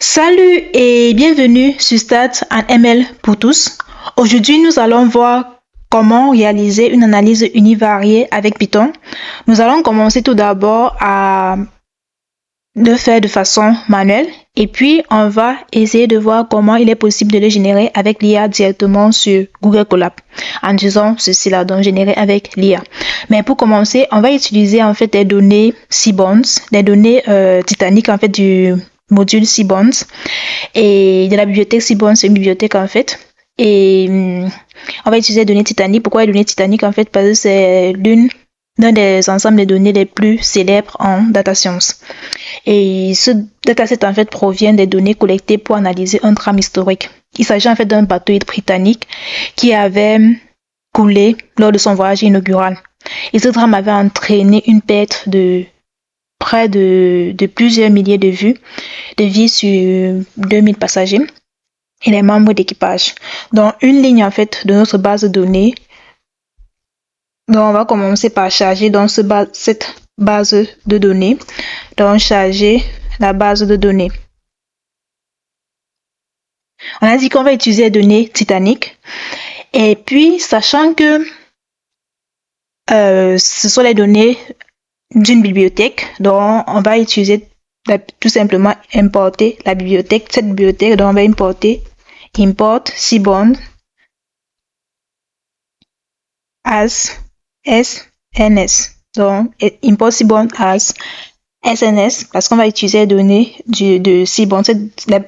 Salut et bienvenue sur Stats en ML pour tous. Aujourd'hui, nous allons voir comment réaliser une analyse univariée avec Python. Nous allons commencer tout d'abord à le faire de façon manuelle et puis on va essayer de voir comment il est possible de le générer avec l'IA directement sur Google Colab en disant ceci là, donc générer avec l'IA. Mais pour commencer, on va utiliser en fait des données Seaborns, des données Titanic en fait du module Seaborns et de la bibliothèque Seaborns, c'est une bibliothèque en fait. Et on va utiliser les données Titanic. Pourquoi les données Titanic en fait? Parce que c'est l'un des ensembles de données les plus célèbres en data science. Et ce dataset en fait provient des données collectées pour analyser un drame historique. Il s'agit en fait d'un bateau britannique qui avait coulé lors de son voyage inaugural. Et ce drame avait entraîné une perte de près de plusieurs milliers de vies sur 2000 passagers et les membres d'équipage. Dans une ligne en fait de notre base de données, donc on va commencer par charger dans cette base de données. Donc charger la base de données. On a dit qu'on va utiliser les données Titanic. Et puis, sachant que ce sont les données d'une bibliothèque, donc on va utiliser tout simplement importer la bibliothèque. Cette bibliothèque, donc on va importer import Seaborn as SNS. Donc import Seaborn as SNS parce qu'on va utiliser les données de Seaborn.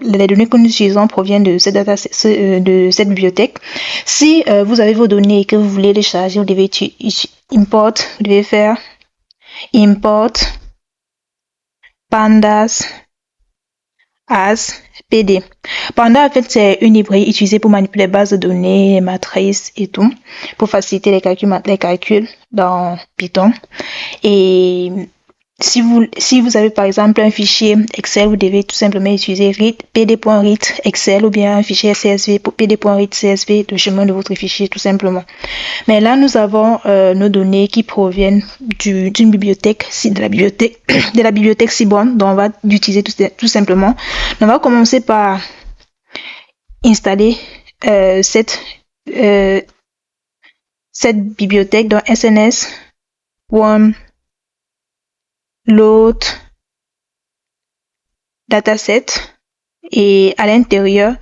Les données que nous utilisons proviennent de cette bibliothèque. Si vous avez vos données et que vous voulez les charger, vous devez vous devez faire import pandas as PD. Panda, en fait, c'est une librairie utilisée pour manipuler les bases de données, les matrices et tout, pour faciliter les calculs dans Python. Et si vous avez par exemple un fichier Excel, vous devez tout simplement utiliser pd.read Excel ou bien un fichier CSV pour pd.read CSV, le chemin de votre fichier tout simplement. Mais là, nous avons nos données qui proviennent d'une bibliothèque, de la bibliothèque Seaborn, dont on va l'utiliser tout simplement. Donc, on va commencer par installer cette bibliothèque dans SNS load dataset et à l'intérieur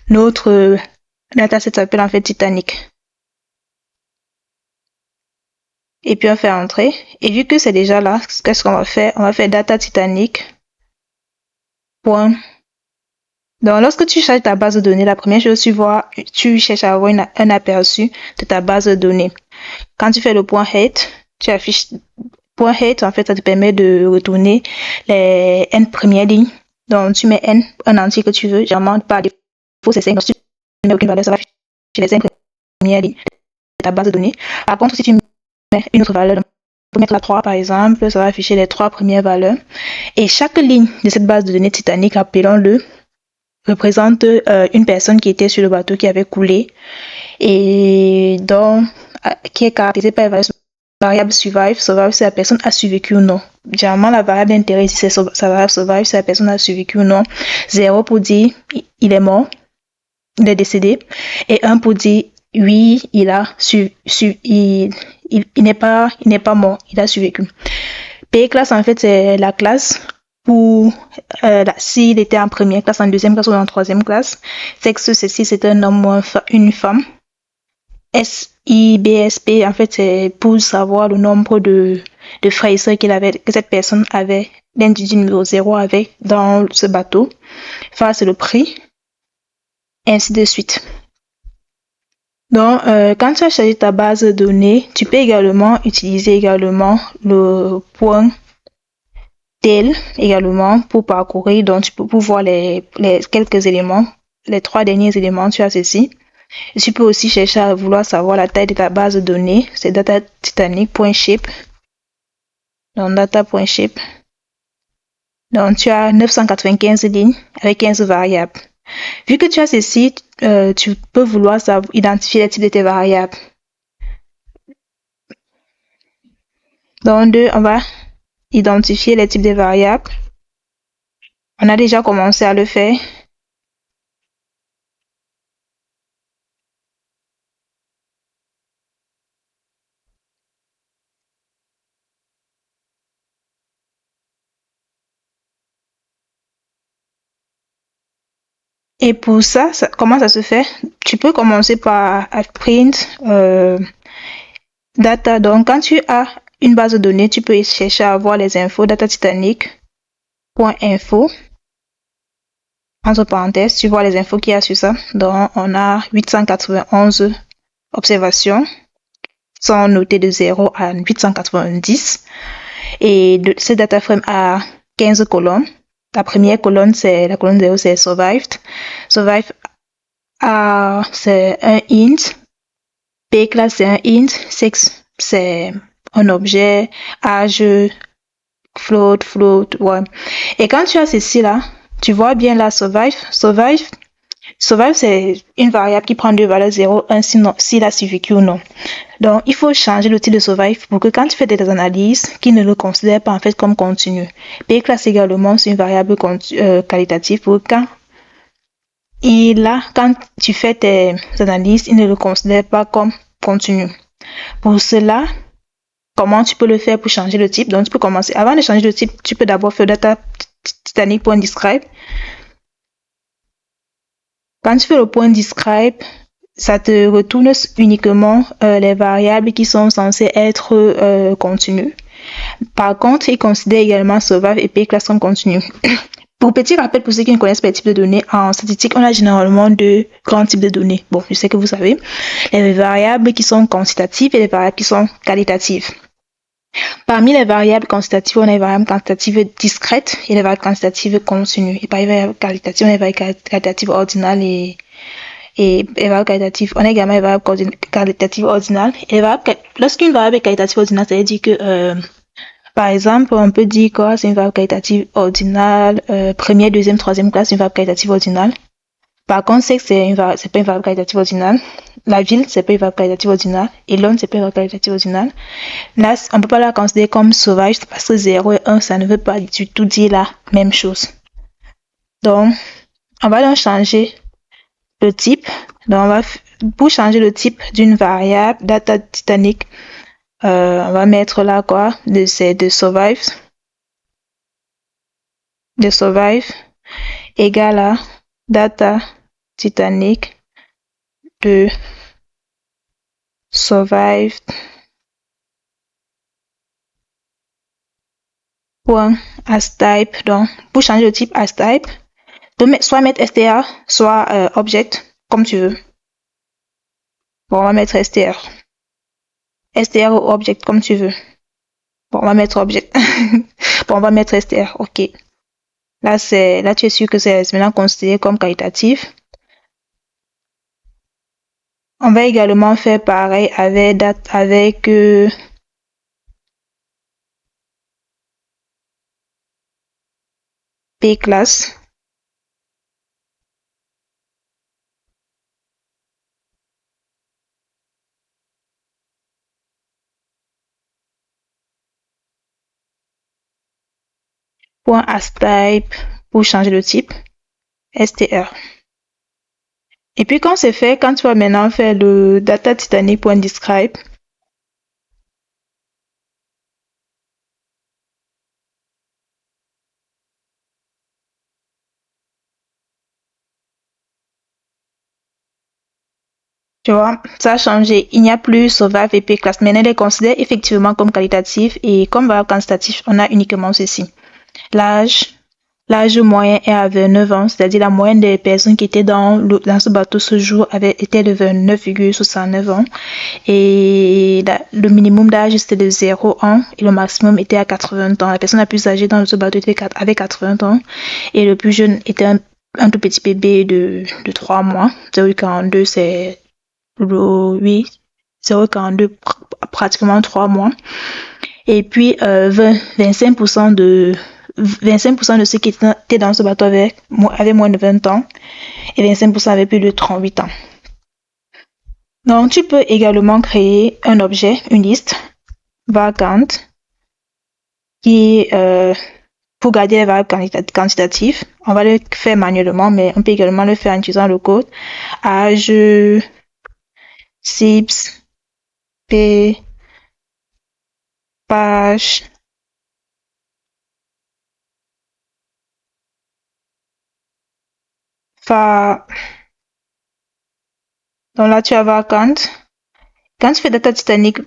notre dataset s'appelle en fait Titanic et puis on fait entrer et vu que c'est déjà là, qu'est-ce qu'on va faire? On va faire data Titanic point. Donc lorsque tu cherches ta base de données, la première chose tu cherches à avoir un aperçu de ta base de données. Quand tu fais le point head, tu affiches point head, en fait ça te permet de retourner les n premières lignes. Donc tu mets n, un entier que tu veux, généralement par défaut c'est 5, donc si tu ne mets aucune valeur, ça va afficher les 5 premières lignes de ta base de données. Par contre, si tu mets une autre valeur, on peut mettre la 3 par exemple, ça va afficher les 3 premières valeurs. Et chaque ligne de cette base de données Titanic, appelons-le, représente une personne qui était sur le bateau qui avait coulé et donc qui est caractérisée par la variable survive. Survive, c'est la personne a survécu ou non. Généralement, la variable d'intérêt ici, c'est sa variable survive, c'est la personne a survécu ou non. 0 pour dire il est mort, il est décédé. Et 1 pour dire oui, il n'est pas mort, il a survécu. P classe, en fait, c'est la classe où s'il était en première classe, en deuxième classe ou en troisième classe. Sexe, ceci, c'est un homme ou une femme. SIBSP, en fait, c'est pour savoir le nombre de frères et sœurs que cette personne avait, l'individu numéro 0 avait dans ce bateau. Enfin, c'est le prix. Ainsi de suite. Donc, quand tu as chargé ta base de données, tu peux également utiliser également le point tel également pour parcourir. Donc, tu peux voir les quelques éléments. Les 3 derniers éléments, tu as ceci. Et tu peux aussi chercher à vouloir savoir la taille de ta base de données. C'est data-titanic.shape. Donc, data.shape. Donc, tu as 995 lignes avec 15 variables. Vu que tu as ceci, tu peux vouloir identifier les types de tes variables. Donc, on va identifier les types de variables. On a déjà commencé à le faire. Et pour ça, comment ça se fait? Tu peux commencer par print data. Donc, quand tu as une base de données, tu peux chercher à voir les infos data titanic.info. Entre parenthèses, tu vois les infos qu'il y a sur ça. Donc, on a 891 observations, sont notées de 0 à 890. Et ce data frame a 15 colonnes. La première colonne, c'est la colonne 0, c'est survived. Survived c'est un int. P class, c'est un int. Sex, c'est un objet. Âge, float, ouais. Et quand tu as ceci là, tu vois bien là, survive, c'est une variable qui prend deux valeurs 0, 1, si la survécu ou non. Donc, il faut changer le type de survive pour que quand tu fais des analyses, qu'il ne le considère pas en fait comme continu. P class également, c'est une variable qualitative pour que quand tu fais tes analyses, il ne le considère pas comme continu. Pour cela, comment tu peux le faire pour changer le type? Donc, tu peux commencer. Avant de changer le type, tu peux d'abord faire data titanic.describe. Quand tu fais le point describe, ça te retourne uniquement les variables qui sont censées être continues. Par contre, il considère également survive et pclass comme continu. Pour petit rappel, pour ceux qui ne connaissent pas les types de données, en statistique, on a généralement deux grands types de données. Bon, je sais que vous savez. Les variables qui sont quantitatives et les variables qui sont qualitatives. Parmi les variables quantitatives, on a les variables quantitatives discrètes et les variables quantitatives continues. Et parmi les variables qualitatives, on a les variables qualitatives ordinales et les variables qualitatives. On a également les variables qualitatives ordinales. Et lorsqu'une variable est qualitative ordinale, ça veut dire que par exemple, on peut dire quoi? C'est une variable qualitative ordinale. Première, deuxième, troisième classe, une variable qualitative ordinale. Par contre, c'est pas une variable qualitative ordinale. La ville, c'est pas une variable qualitative ordinale. Et l'homme, c'est pas une variable qualitative ordinale. Là, on peut pas la considérer comme sauvage parce que 0 et 1, ça ne veut pas du tout dire la même chose. Donc, on va donc changer le type. Donc, pour changer le type d'une variable data titanic, on va mettre là quoi, de survive égale à data titanic de survived point as type. Donc, pour changer le type as type, soit mettre str, soit object, comme tu veux. Bon, on va mettre str. str ou object, comme tu veux. Bon, on va mettre object. Bon, on va mettre str, ok. Là, tu es sûr que c'est maintenant considéré comme qualitatif. On va également faire pareil avec pclass. Point as type pour changer le type. str. Et puis quand c'est fait, quand tu vas maintenant faire le data titanic.describe, tu vois, ça a changé. Il n'y a plus survive et pclass. Maintenant, elle est considérée effectivement comme qualitative et comme variable quantitative, on a uniquement ceci. L'âge moyen est à 29 ans, c'est-à-dire la moyenne des personnes qui étaient dans ce bateau ce jour était de 29,69 ans. Et le minimum d'âge c'était de 0 ans et le maximum était à 80 ans. La personne la plus âgée dans ce bateau avait 80 ans et le plus jeune était un tout petit bébé de 3 mois. 0,42 c'est oui, 0,42 pratiquement 3 mois. Et puis 25% de ceux qui étaient dans ce bateau avaient moins de 20 ans et 25% avaient plus de 38 ans. Donc, tu peux également créer un objet, une liste vacante qui pour garder les variables quantitatives. On va le faire manuellement, mais on peut également le faire en utilisant le code âge, cips, p, page, fa. Donc là, tu vas voir quand tu fais data Titanic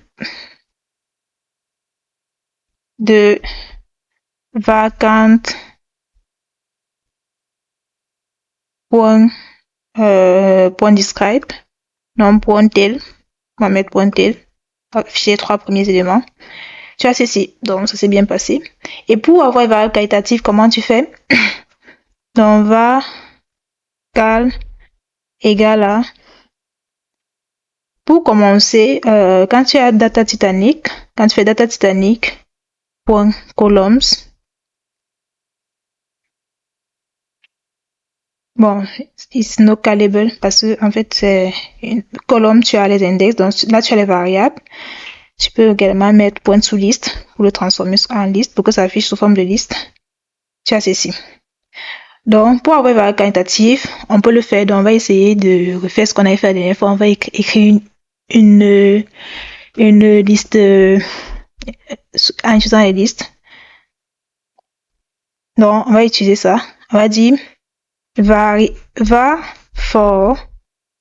de vacant point, point describe, non point tel, on va mettre point tel, afficher les 3 premiers éléments. Tu as ceci, donc ça s'est bien passé. Et pour avoir une variable qualitative, comment tu fais? Donc va cal égale à. Pour commencer, quand tu as data Titanic, quand tu fais data Titanic point columns, bon, it's not callable parce que en fait c'est une colonne, tu as les index, donc là tu as les variables. Tu peux également mettre point sous liste pour le transformer en liste pour que ça affiche sous forme de liste. Tu as ceci. Donc pour avoir une variable quantitative, on peut le faire. Donc on va essayer de refaire ce qu'on avait fait la dernière fois. On va écrire une liste en utilisant les listes. Donc on va utiliser ça. On va dire var for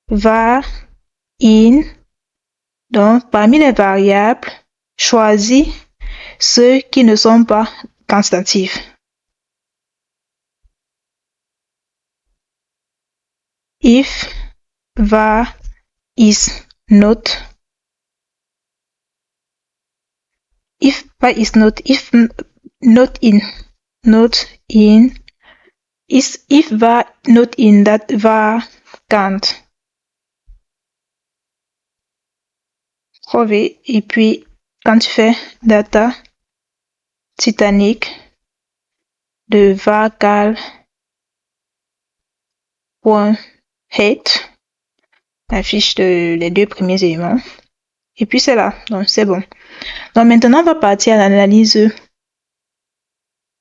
var in. Donc parmi les variables, choisis ceux qui ne sont pas quantitatifs. If var is not, if var is not, if not in, is if var not in that var can't. Trouver, et puis quand tu fais data Titanic de var cal point head, affiche les 2 premiers éléments. Et puis c'est là, donc c'est bon. Donc maintenant on va partir à l'analyse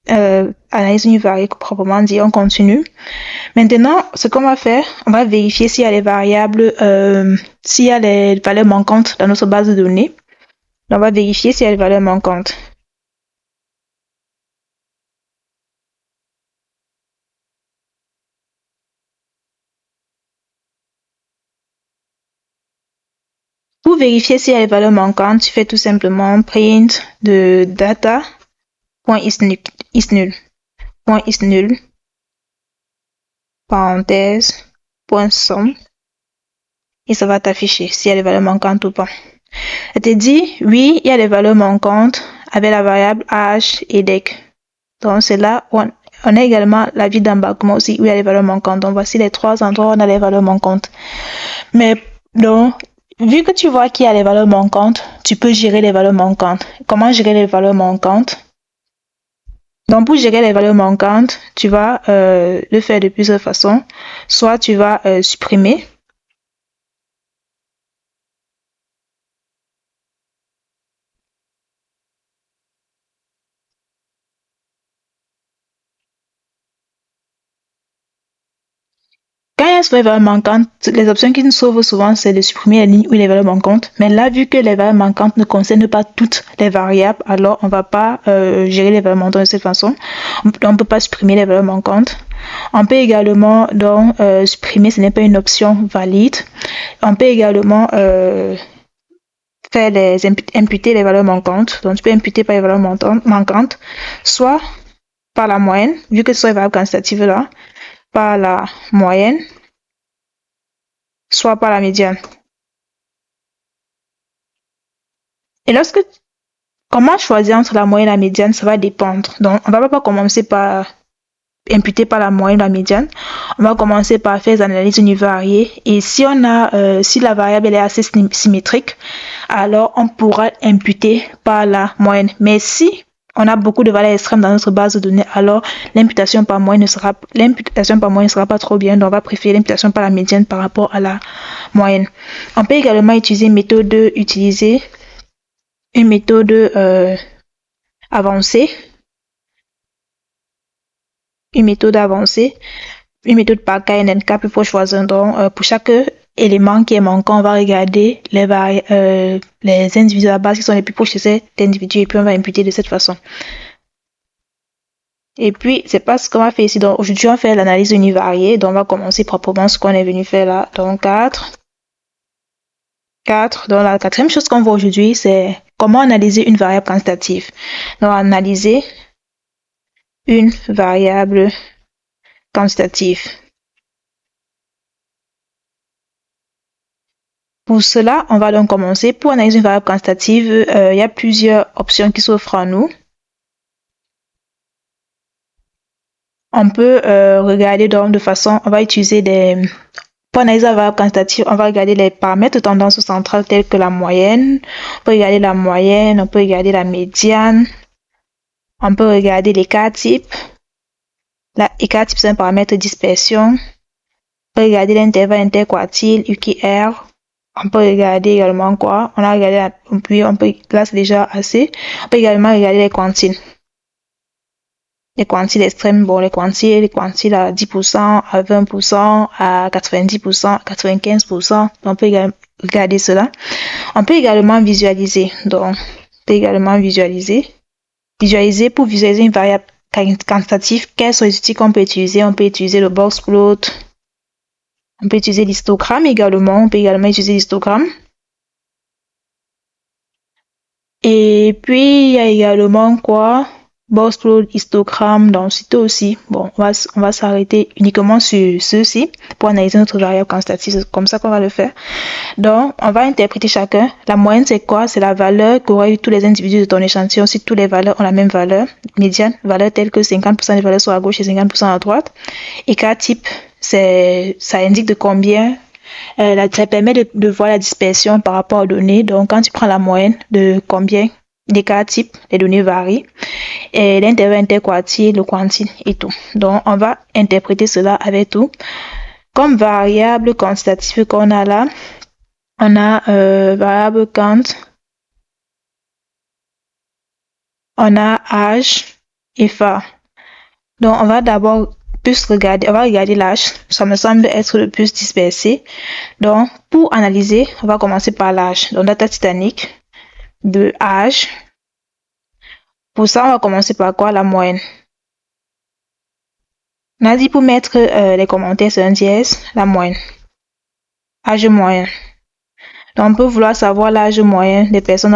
analyse univariée proprement dit, on continue. Maintenant, ce qu'on va faire, on va vérifier s'il y a les variables, s'il y a les valeurs manquantes dans notre base de données. Donc, on va vérifier s'il y a les valeurs manquantes. Pour vérifier s'il y a les valeurs manquantes, tu fais tout simplement print de data.isNull, parenthèse, .sum, et ça va t'afficher s'il y a les valeurs manquantes ou pas. Elle te dit, oui, il y a les valeurs manquantes avec la variable âge et dec. Donc, c'est là où on a également la vie d'embarquement aussi où il y a les valeurs manquantes. Donc, voici les 3 endroits où on a les valeurs manquantes. Mais, donc, vu que tu vois qu'il y a les valeurs manquantes, tu peux gérer les valeurs manquantes. Comment gérer les valeurs manquantes? Donc, pour gérer les valeurs manquantes, tu vas le faire de plusieurs façons. Soit tu vas supprimer. Quand il y a les valeurs manquantes, les options qui nous sauvent souvent, c'est de supprimer les lignes où les valeurs manquantes. Mais là, vu que les valeurs manquantes ne concernent pas toutes les variables, alors on ne va pas gérer les valeurs manquantes de cette façon. On ne peut pas supprimer les valeurs manquantes. On peut également donc supprimer, ce n'est pas une option valide. On peut également faire imputer les valeurs manquantes. Donc tu peux imputer par les valeurs manquantes, soit par la moyenne, vu que ce sont les variables quantitatives là, par la moyenne, soit par la médiane. Et comment choisir entre la moyenne et la médiane, ça va dépendre. Donc, on va pas commencer par imputer par la moyenne ou la médiane. On va commencer par faire des analyses univariées. Et si si la variable elle est assez symétrique, alors on pourra imputer par la moyenne. Mais si on a beaucoup de valeurs extrêmes dans notre base de données, alors l'imputation par moyenne ne sera pas trop bien. Donc on va préférer l'imputation par la médiane par rapport à la moyenne. On peut également utiliser une méthode avancée une méthode avancée, une méthode par KNNK plus proche voisin. Donc, pour chaque élément qui est manquant, on va regarder les individus à la base qui sont les plus proches de cet individu et puis on va imputer de cette façon. Et puis, c'est pas ce qu'on va faire ici. Donc, aujourd'hui, on fait l'analyse univariée. Donc, on va commencer proprement ce qu'on est venu faire là. Donc, 4. Donc, la quatrième chose qu'on voit aujourd'hui, c'est comment analyser une variable quantitative. Donc, analyser une variable quantitative. Pour cela, on va donc commencer. Pour analyser une variable quantitative, il y a plusieurs options qui s'offrent à nous. On peut regarder donc de façon, on va utiliser pour analyser la variable quantitative, on va regarder les paramètres de tendance centrale tels que la moyenne. On peut regarder la moyenne, on peut regarder la médiane. On peut regarder l'écart type. L'écart type, c'est un paramètre de dispersion. On peut regarder l'intervalle interquartile, UQR. On peut regarder également quoi? On a regardé, puis on peut, là c'est déjà assez. On peut également regarder les quantiles. Les quantiles extrêmes, bon, les quantiles à 10%, à 20%, à 90%, à 95%. On peut également regarder cela. On peut également visualiser. Donc, on peut également visualiser. Pour visualiser une variable quantitative, quels sont les outils qu'on peut utiliser? On peut utiliser le box plot. On peut utiliser l'histogramme également. On peut également utiliser l'histogramme. Et puis, il y a également quoi? Box plot, histogramme, densité aussi. Bon, on va s'arrêter uniquement sur ceux-ci pour analyser notre variable quantitative. C'est comme ça qu'on va le faire. Donc, on va interpréter chacun. La moyenne, c'est quoi? C'est la valeur qu'auraient eu tous les individus de ton échantillon si toutes les valeurs ont la même valeur. Médiane, valeur telle que 50% des valeurs sont à gauche et 50% à droite. Écart type, ça indique de combien ça permet de voir la dispersion par rapport aux données. Donc, quand tu prends la moyenne de combien d'écart type, les données varient. Et l'intervalle interquartile, le quantile et tout. Donc, on va interpréter cela avec tout. Comme variable quantitative qu'on a là, on a variable quant, on a âge et phare. Donc, on va d'abord on va regarder l'âge. Ça me semble être le plus dispersé. Donc, pour analyser, on va commencer par l'âge. Donc, data Titanic de âge. Pour ça, on va commencer par quoi? La moyenne. On a dit pour mettre les commentaires sur un dièse, la moyenne. Âge moyen. Donc, on peut vouloir savoir l'âge moyen des personnes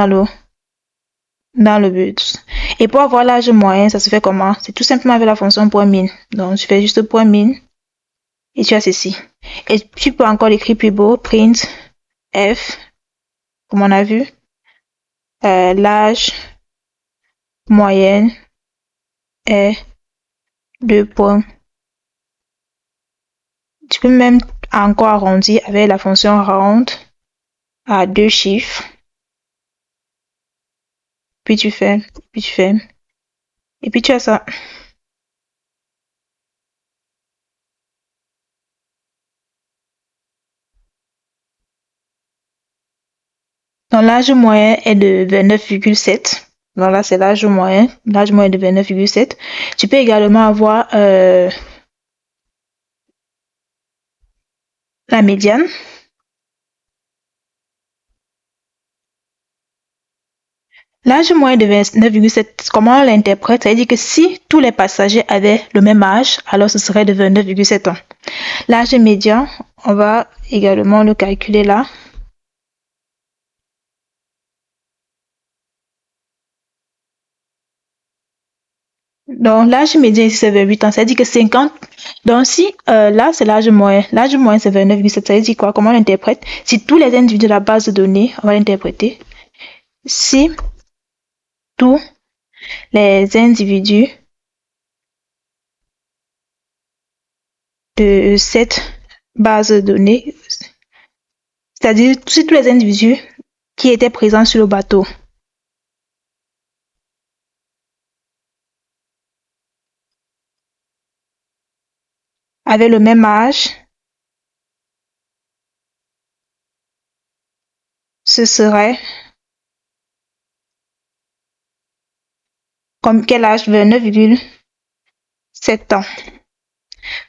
dans le but. Et pour avoir l'âge moyen, ça se fait comment? C'est tout simplement avec la fonction point min. Donc, tu fais juste point min et tu as ceci. Et tu peux encore l'écrire plus beau, print f, comme on a vu, l'âge moyenne est 2 points. Tu peux même encore arrondir avec la fonction round à 2 chiffres. Puis tu fais, et puis tu as ça. Donc l'âge moyen est de 29,7. Donc là, c'est l'âge moyen. L'âge moyen est de 29,7. Tu peux également avoir la médiane. L'âge moyen de 29,7, comment on l'interprète? Ça veut dire que si tous les passagers avaient le même âge, alors ce serait de 29,7 ans. L'âge médian, on va également le calculer là. Donc, l'âge médian ici, c'est 28 ans. Ça veut dire que 50. Donc, si là, c'est l'âge moyen. L'âge moyen, c'est 29,7. Ça veut dire quoi? Comment on l'interprète? Si tous les individus de la base de données, on va l'interpréter. Si tous les individus de cette base de données, c'est-à-dire si tous les individus qui étaient présents sur le bateau avaient le même âge, ce serait comme quel âge? 29,7. 7 ans.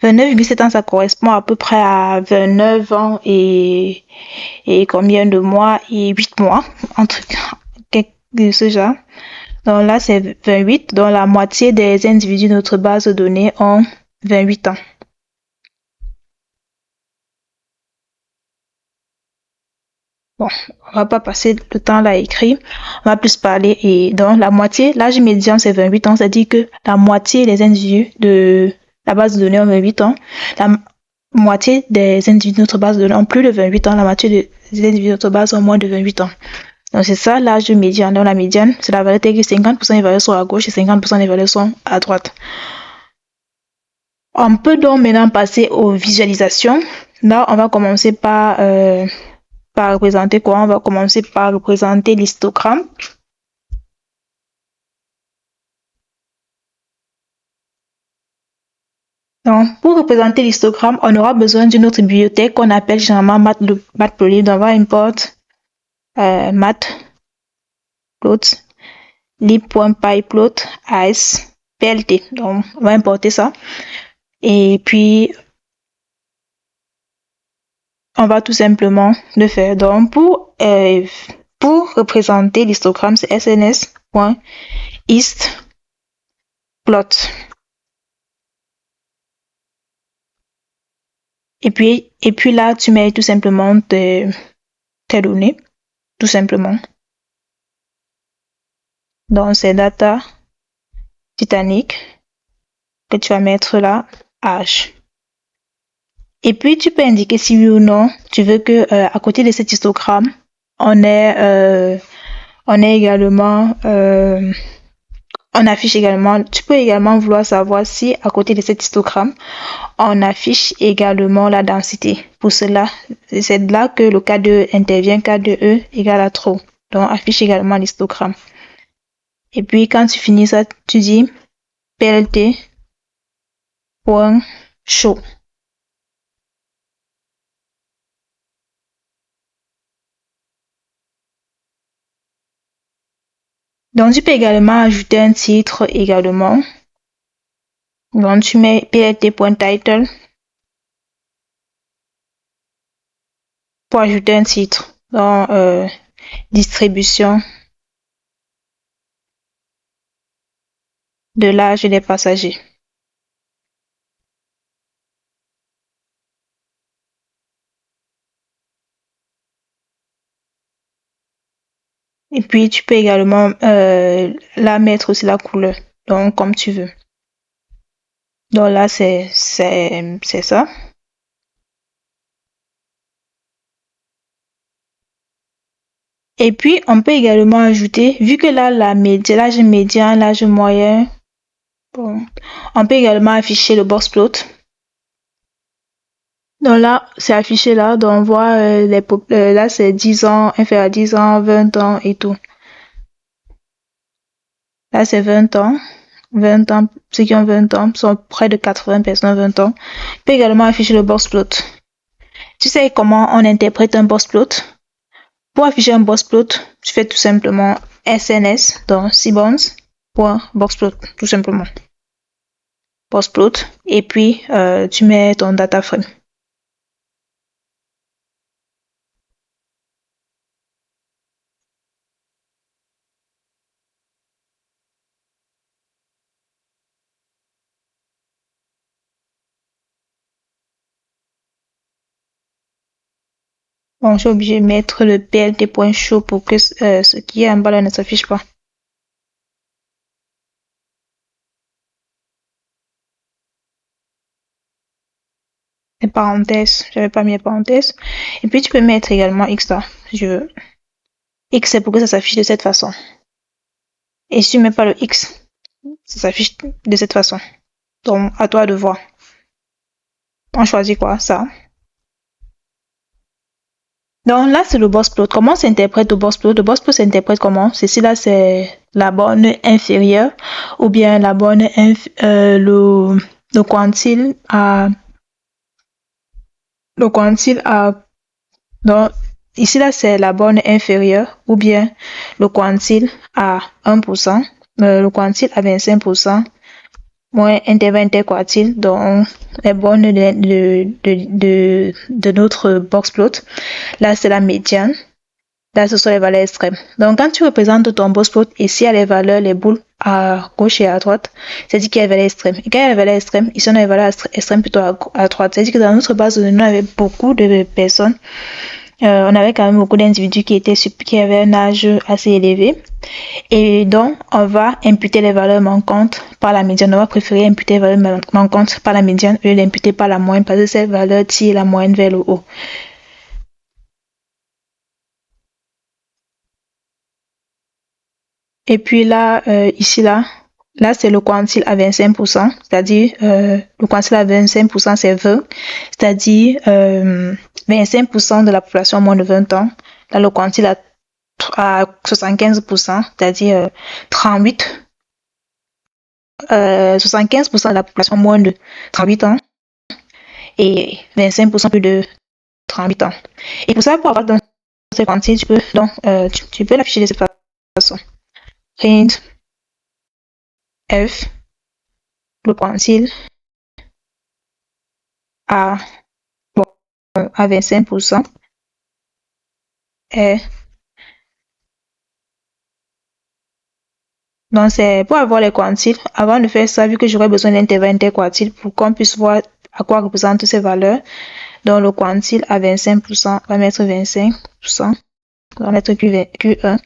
29,7 ans, ça correspond à peu près à 29 ans et combien de mois et 8 mois, entre quelque de ce genre. Donc là, c'est 28. Donc la moitié des individus de notre base de données ont 28 ans. Bon, on va pas passer le temps là à écrire. On va plus parler. Et donc la moitié, l'âge médian, c'est 28 ans. C'est-à-dire que la moitié des individus de la base de données ont 28 ans. La moitié des individus de notre base de données ont plus de 28 ans. La moitié des individus de notre base ont moins de 28 ans. Donc c'est ça l'âge médian. Donc la médiane, c'est la valeur telle que 50% des valeurs sont à gauche et 50% des valeurs sont à droite. On peut donc maintenant passer aux visualisations. Là, on va commencer par représenter quoi? On va commencer par représenter l'histogramme. Donc, pour représenter l'histogramme, on aura besoin d'une autre bibliothèque qu'on appelle généralement Matplotlib. Donc, on va importer matplot lib.pyplot as plt. Donc, on va importer ça. Et puis, on va tout simplement le faire. Donc, pour représenter l'histogramme, c'est sns.histplot. Et puis là, tu mets tout simplement tes données, tout simplement. Donc, c'est data Titanic que tu vas mettre là, H. Et puis, tu peux indiquer si oui ou non, tu veux que à côté de cet histogramme, on ait également, on affiche également, tu peux également vouloir savoir si à côté de cet histogramme, on affiche également la densité. Pour cela, c'est là que le K2 intervient, K2E égale à trop. Donc, affiche également l'histogramme. Et puis, quand tu finis ça, tu dis plt.show. Donc, tu peux également ajouter un titre également. Donc, tu mets plt.title pour ajouter un titre. Donc, distribution de l'âge des passagers. Et puis, tu peux également la mettre aussi la couleur. Donc, comme tu veux. Donc là, c'est ça. Et puis, on peut également ajouter, vu que là, l'âge médian, l'âge moyen, bon, on peut également afficher le box plot. Donc là, c'est affiché là. Donc on voit là, c'est 10 ans, inférieur à 10 ans, 20 ans et tout. Là, c'est 20 ans. 20 ans, ceux qui ont 20 ans sont près de 80 personnes 20 ans. On peut également afficher le box plot. Tu sais comment on interprète un box plot? Pour afficher un box plot, tu fais tout simplement SNS, donc Seaborns.boxplot, tout simplement. Box plot. Et puis, tu mets ton data frame. Bon, je suis obligé de mettre le plt.show pour que ce qui est en bas là ne s'affiche pas. Les parenthèses, j'avais pas mis les parenthèses. Et puis tu peux mettre également X là, si je veux. X c'est pour que ça s'affiche de cette façon. Et si tu mets pas le X, ça s'affiche de cette façon. Donc à toi de voir. On choisit quoi? Ça. Donc là c'est le box plot. Comment s'interprète le box plot? Le box plot s'interprète comment? Ceci là c'est la borne inférieure ou bien la borne le quantile à donc ici là c'est la borne inférieure ou bien le quantile à 1%, le quantile à 25%, moins intervalle interquartile, donc les bornes de notre box plot. Là, c'est la médiane. Là, ce sont les valeurs extrêmes. Donc, quand tu représentes ton box plot, ici, il y a les valeurs, les boules à gauche et à droite, c'est-à-dire qu'il y a les valeurs extrêmes. Et quand il y a les valeurs extrêmes, ici, on a les valeurs extrêmes plutôt à droite. C'est-à-dire que dans notre base de données, on avait beaucoup de personnes. On avait quand même beaucoup d'individus qui avaient un âge assez élevé. Et donc, on va imputer les valeurs manquantes par la médiane. On va préférer imputer les valeurs manquantes par la médiane au lieu d'imputer par la moyenne parce que cette valeur tire la moyenne vers le haut. Et puis là, ici, là, c'est le quantile à 25%, c'est-à-dire le quantile à 25%, c'est 20, c'est-à-dire 25% de la population moins de 20 ans. Là, le quantile à 75%, c'est-à-dire 38, 75% de la population moins de 38 ans et 25% plus de 38 ans. Et pour ça, pour avoir dans ce quantile, tu peux l'afficher de cette façon. Print F, le quantile à 25% est donc c'est pour avoir les quantiles. Avant de faire ça, vu que j'aurais besoin d'intervalle interquartile pour qu'on puisse voir à quoi représentent ces valeurs. Donc le quantile à 25%, on va mettre 25%, on va mettre Q1.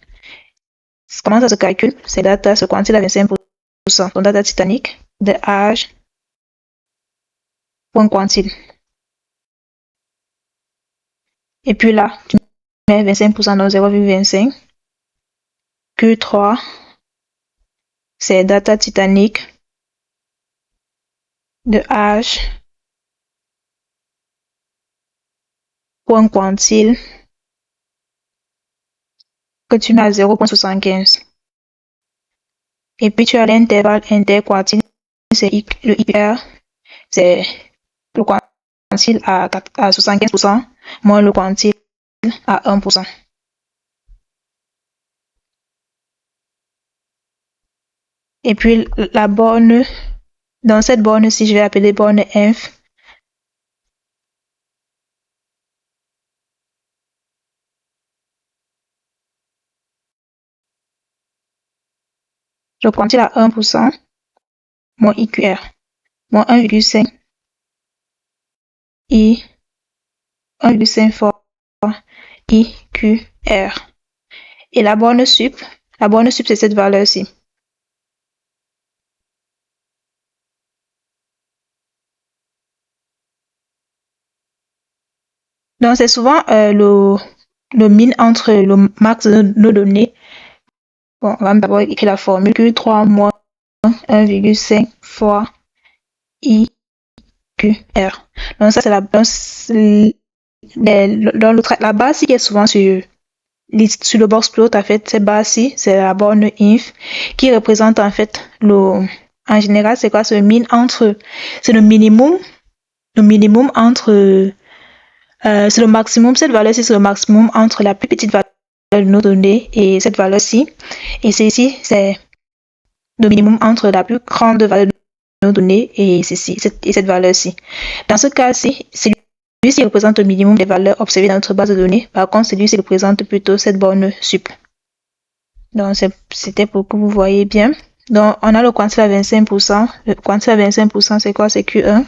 Comment ça se calcule? C'est data, ce quantile à 25%, donc data titanique de âge point quantile. Et puis là, tu mets 25% dans 0,25. Q3, c'est data titanique de H point quantile que tu mets à 0,75. Et puis tu as l'intervalle interquartile, c'est le IPR, c'est le quantile à 75% moins le quantile à 1%. Et puis la borne, dans cette borne-ci, je vais appeler borne inf. Le quantile à 1% moins IQR, moins 1,5 I 1,5 fois IQR. Et la borne sup, c'est cette valeur-ci. Donc, c'est souvent le min entre le max de nos données. Bon, on va d'abord écrire la formule Q3 moins 1,5 fois IQR. Donc, ça, c'est la base. La base qui est souvent sur le box plot, en fait, cette base-ci, c'est la borne inf qui représente, en fait, en général, c'est quoi? C'est le minimum entre c'est le maximum, cette valeur-ci, c'est le maximum entre la plus petite valeur de nos données et cette valeur-ci. Et ceci, c'est le minimum entre la plus grande valeur de nos données et cette valeur-ci. Dans ce cas-ci, celui-ci représente le minimum des valeurs observées dans notre base de données. Par contre, celui-ci représente plutôt cette borne sup. Donc, c'était pour que vous voyez bien. Donc, on a le quantile à 25%. Le quantile à 25%, c'est quoi? C'est Q1.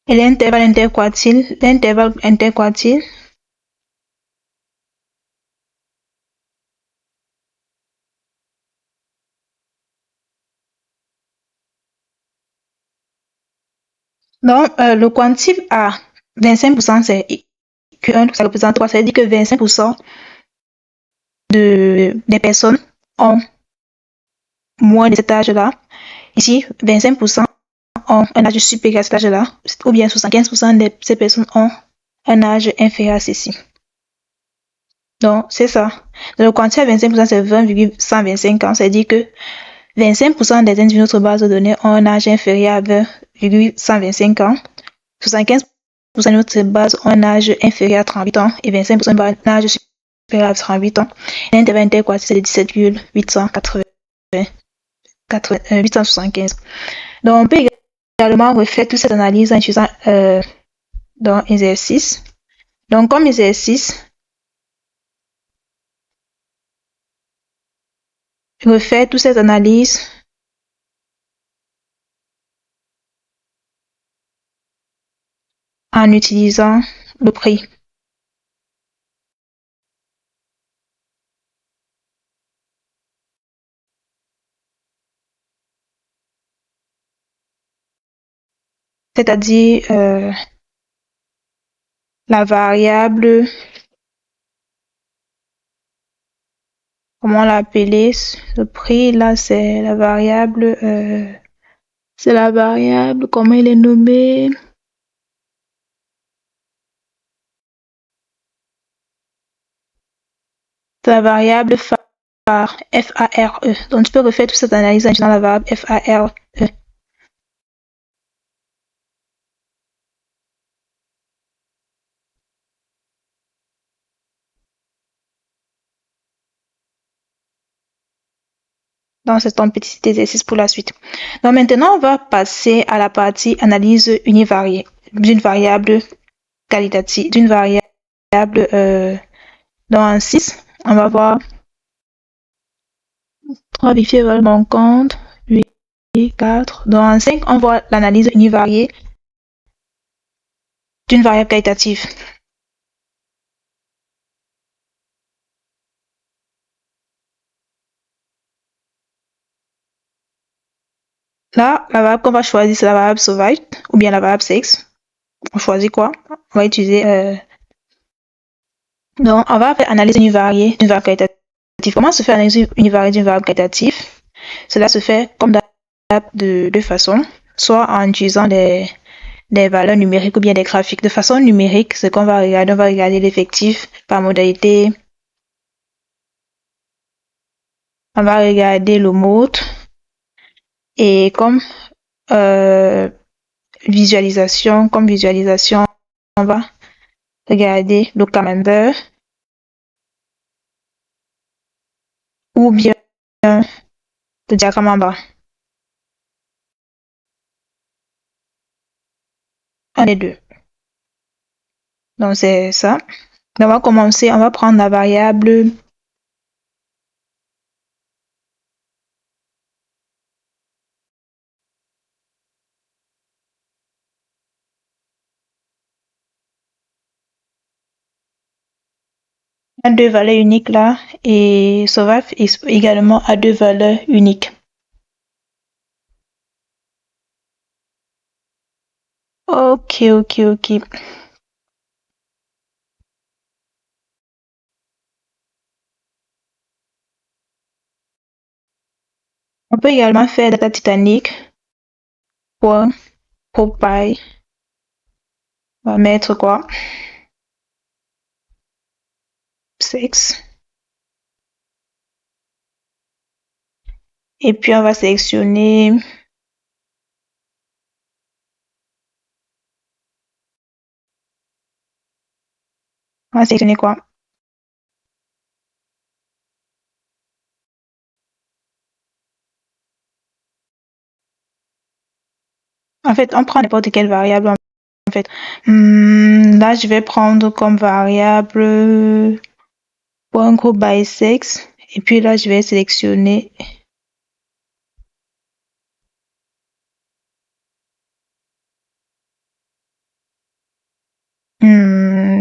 Et l'intervalle interquartile, donc, le quantile à 25%, c'est Q1, ça représente quoi? Ça veut dire que 25% des personnes ont moins de cet âge-là. Ici, 25% ont un âge supérieur à cet âge-là, ou bien 75% de ces personnes ont un âge inférieur à ceci. Donc, c'est ça. Donc, le quantifié à 25%, c'est 20,125 ans. C'est-à-dire que 25% des individus de notre base de données ont un âge inférieur à 20,125 ans. 75% de notre base ont un âge inférieur à 38 ans et 25% ont un âge supérieur à 38 ans. L'intervalle interquartile, c'est de 17,875. Donc, on peut également refaire toute cette analyse en utilisant donc, exercice. Donc, comme exercice, refaire toute cette analyse en utilisant le prix. C'est-à-dire la variable, comment l'appeler, le prix, là, c'est la variable, comment il est nommé? C'est la variable FARE, F-A-R-E. Donc, tu peux refaire toute cette analyse en utilisant la variable F-A-R-E. Donc, c'est ton petit exercice pour la suite. Donc, maintenant, on va passer à la partie analyse univariée d'une variable qualitative, d'une variable dans 6. On va voir 3 vérifier mon compte, 8, 4. Dans 5, on voit l'analyse univariée d'une variable qualitative. Là, la variable qu'on va choisir, c'est la variable sauvage ou bien la variable sexe. On choisit quoi? On va utiliser. Donc, on va faire analyse univariée d'une variable qualitative. Comment se fait l'analyse univariée d'une variable qualitative? Cela se fait comme de deux façons, soit en utilisant des valeurs numériques ou bien des graphiques. De façon numérique, ce qu'on va regarder, on va regarder l'effectif par modalité. On va regarder le mode. Et comme visualisation, on va regarder le camembert ou bien le diagramme en bas. Un des deux. Donc, c'est ça. Donc, on va commencer, on va prendre la variable à deux valeurs uniques là et sauvage également à deux valeurs uniques. Ok. On peut également faire data Titanic pour PyPy. On va mettre quoi? 6. Et puis on va sélectionner quoi? En fait, on prend n'importe quelle variable. En fait, là, je vais prendre comme variable point group by sex. Et puis là, je vais sélectionner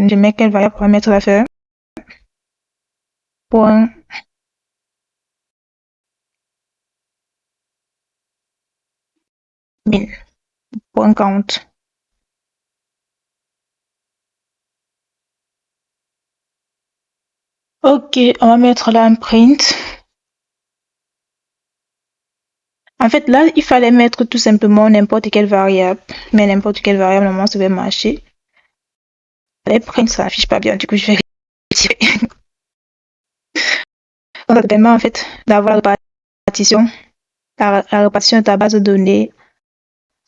je mets quelle variable pour mettre la faire? Point min. Point count. Ok, on va mettre là un print. En fait, là, il fallait mettre tout simplement n'importe quelle variable. Mais n'importe quelle variable, normalement, ça va marcher. Les print, ça affiche pas bien. Du coup, je vais retirer. Donc, ça te permet en fait d'avoir répartition, la répartition de ta base de données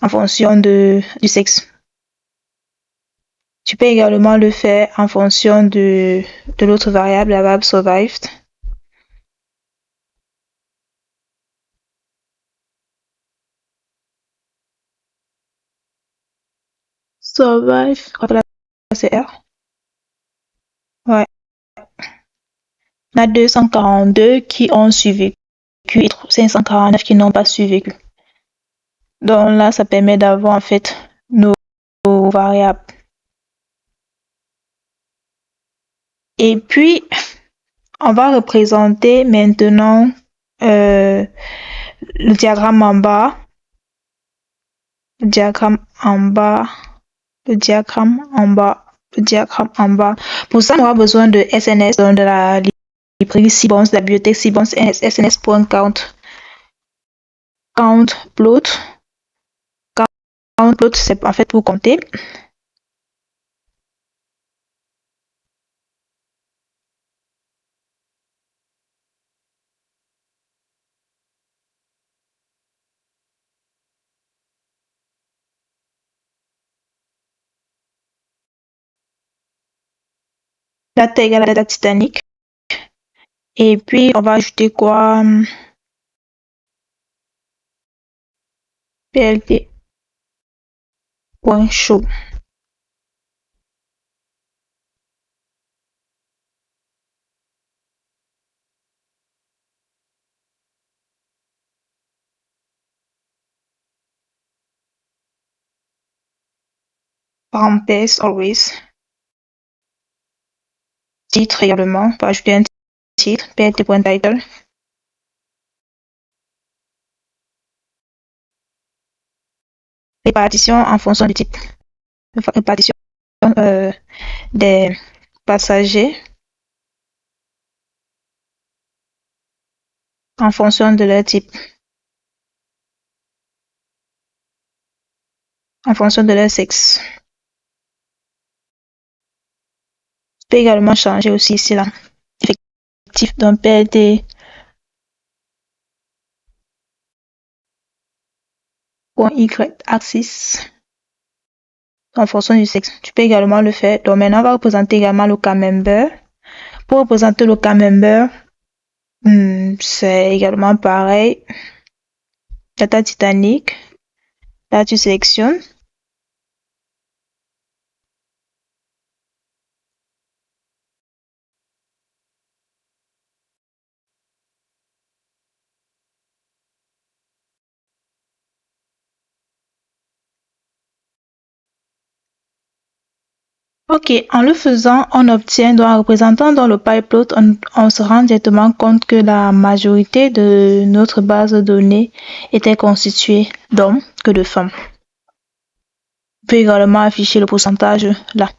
en fonction du sexe. Tu peux également le faire en fonction de l'autre variable, la variable survived. Survive, rappelle la CR. Ouais. On a 242 qui ont survécu et 549 qui n'ont pas survécu. Donc là, ça permet d'avoir en fait nos variables. Et puis, on va représenter maintenant le diagramme en bas. Le diagramme en bas. Le diagramme en bas. Le diagramme en bas. Pour ça, on aura besoin de SNS, donc de la librairie Sequence, de la bibliothèque Sequence sns.count. Count plot. Count plot, c'est en fait pour compter. Date égale à la date Titanic. Et puis, on va ajouter quoi? PLT.show. Parenthèse, always. Titre également, on va ajouter un titre, plt.title. Répartition en fonction du type. Répartition des passagers en fonction de leur type, en fonction de leur sexe. Tu peux également changer aussi ici là. Effectif d'un plt. Y axis en fonction du sexe. Tu peux également le faire. Donc maintenant, on va représenter également le camembert. Pour représenter le camembert, c'est également pareil. Data Titanic. Là, tu sélectionnes. Ok, en le faisant, on obtient, donc en représentant dans le pipeplot, on se rend directement compte que la majorité de notre base de données était constituée d'hommes que de femmes. On peut également afficher le pourcentage là.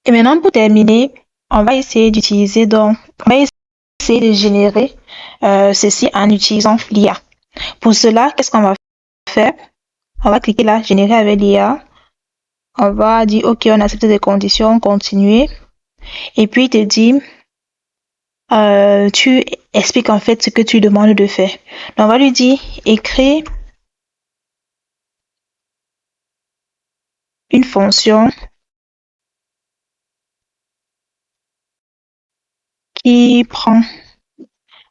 Et maintenant, pour terminer, on va essayer d'utiliser donc, on va essayer de générer ceci en utilisant l'IA. Pour cela, qu'est-ce qu'on va faire? On va cliquer là, générer avec l'IA. On va dire, OK, on accepte des conditions, continuer. Et puis, il te dit, tu expliques en fait ce que tu demandes de faire. Donc, on va lui dire, écris une fonction qui prend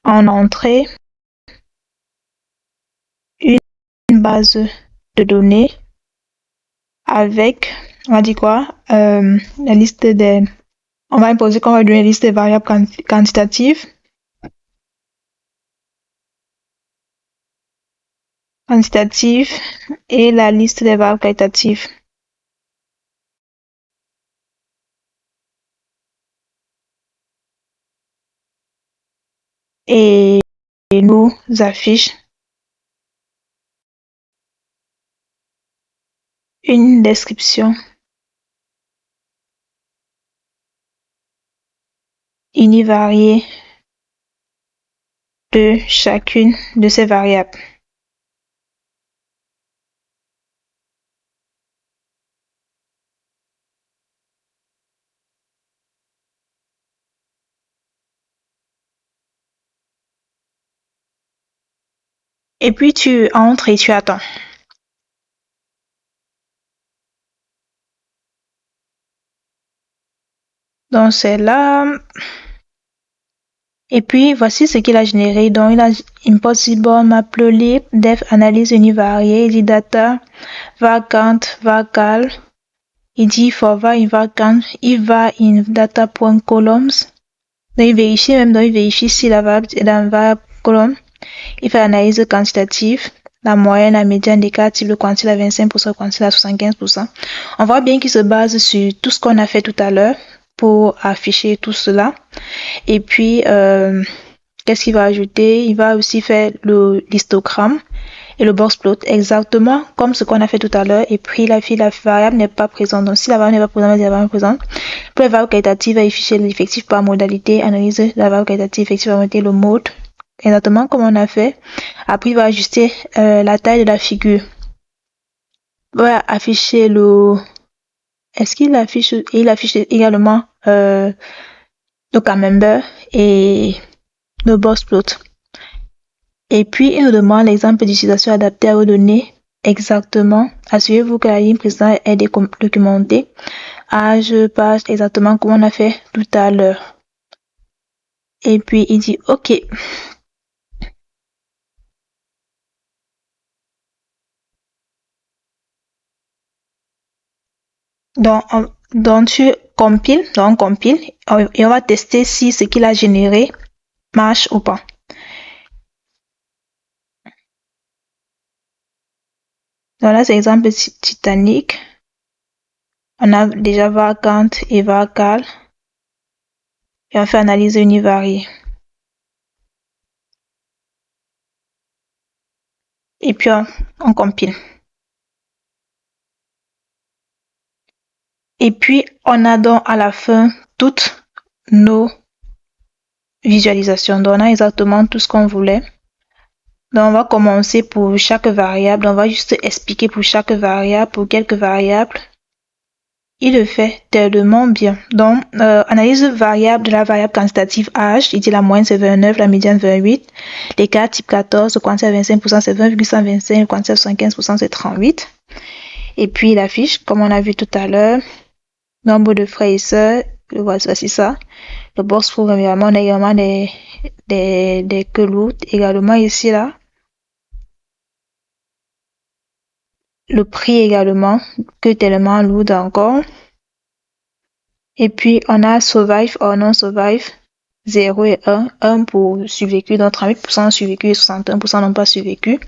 en entrée une base de données avec, on va dire quoi, la liste des, on va imposer qu'on va donner une liste des variables quantitatives et la liste des variables qualitatives. Et nous affiche une description univariée de chacune de ces variables. Et puis tu entres et tu attends. Donc c'est là. Et puis voici ce qu'il a généré. Donc il a impossible matplotlib def analyse univariée, il dit data vacant vacal. Il dit for var in vacant, if var in data.columns. Donc il vérifie même, donc il vérifie si la variable est dans la variable colonne. Il fait l'analyse quantitative, la moyenne, la médiane des cas type, le quantile à 25%, le quantile à 75%. On voit bien qu'il se base sur tout ce qu'on a fait tout à l'heure pour afficher tout cela. Et puis, qu'est-ce qu'il va ajouter? Il va aussi faire l'histogramme et le box plot exactement comme ce qu'on a fait tout à l'heure. Et puis, la variable n'est pas présente. Donc, si la variable n'est pas présente, la variable est présente. Pour la variable qualitative, il va afficher l'effectif par modalité, analyser la variable qualitative, effectif par modalité, le mode, exactement comme on a fait. Après, il va ajuster la taille de la figure. Il va afficher le... Est-ce qu'il affiche... Il affiche également le camembert et le box plot. Et puis, il nous demande l'exemple d'utilisation adaptée aux données. Exactement. Assurez-vous que la ligne précédente est documentée. Âge, page, exactement comme on a fait tout à l'heure. Et puis, il dit OK. Donc tu compiles, donc on compile et on va tester si ce qu'il a généré marche ou pas. Donc là, c'est l'exemple Titanic. On a déjà vacant et vacal. Et on fait analyse univariée. Et puis, on compile. Et puis, on a donc à la fin toutes nos visualisations. Donc, on a exactement tout ce qu'on voulait. Donc, on va commencer pour chaque variable. On va juste expliquer pour chaque variable, pour quelques variables. Il le fait tellement bien. Donc, analyse variable de la variable quantitative âge. Il dit la moyenne c'est 29, la médiane 28. L'écart type 14, le quantile à 25% c'est 20,125, le quantile à 75% c'est 38. Et puis, il affiche, comme on a vu tout à l'heure, nombre de frères et sœurs. Voici ça. Le box programme également, on a également des queloutes également ici, là. Le prix également, que tellement lourd encore. Et puis, on a survive or non survive, 0 et 1. 1 pour survécu, donc 38% survécu et 61% n'ont pas survécu.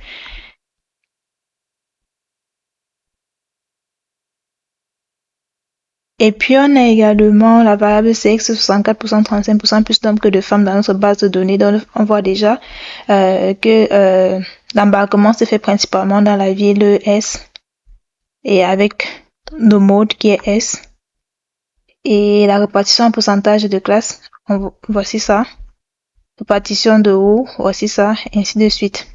Et puis, on a également la variable sexe, 64%, 35% plus d'hommes que de femmes dans notre base de données. Donc, on voit déjà que l'embarquement se fait principalement dans la ville S et avec le mode qui est S. Et la répartition en pourcentage de classe, voici ça. Répartition de haut, voici ça, et ainsi de suite.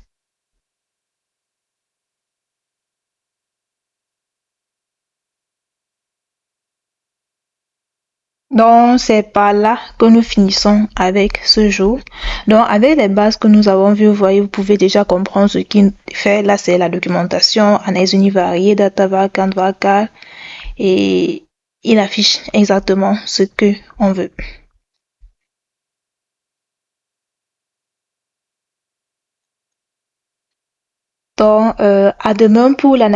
Donc, c'est par là que nous finissons avec ce jour. Donc, avec les bases que nous avons vues, vous voyez, vous pouvez déjà comprendre ce qu'il fait. Là, c'est la documentation, analyse univariée, data vacant, vacal, et il affiche exactement ce que on veut. Donc, à demain pour l'analyse.